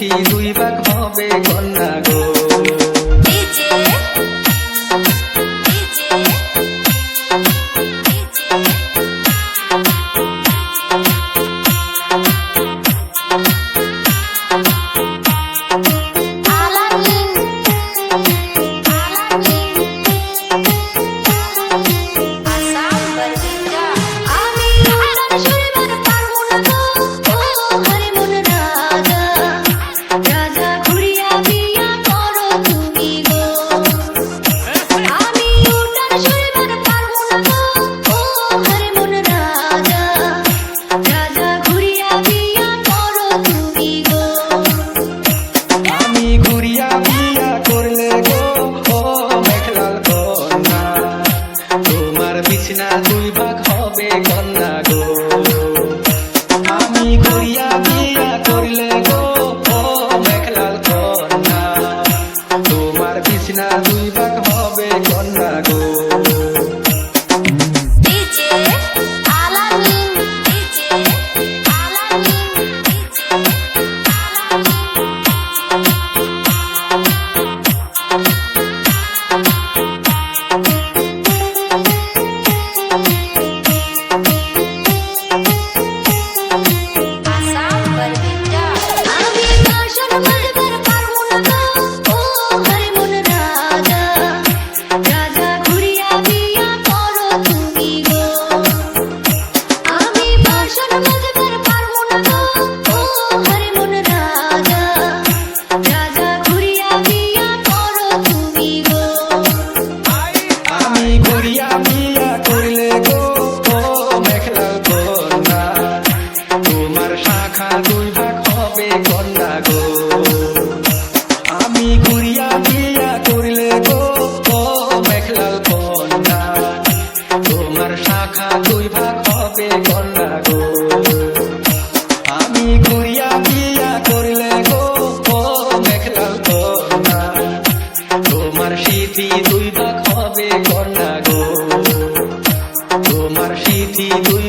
চিঠি দুই ভাগ হবে কন্যা গো। বিছনা দুই ভাগ হবে কন্যা গো। আমি ঘুরিয়া বিয়া করলে গো ও মেঘলাল কন্যা, তোমার বিছনা দুই ভাগ হবে কন্যা গো। আমি ঘুরিয়া বিয়া করলে গো ও মেঘলাল কন্যা, তোমার শাখা দুই ভাগ হবে কন্যা গো। আমি ঘুরিয়া বিয়া করলে গো ও মেঘলাল কন্যা, তোমার স্মৃতি দুই ভাগ হবে কন্যা গো। তোমার স্মৃতি দুই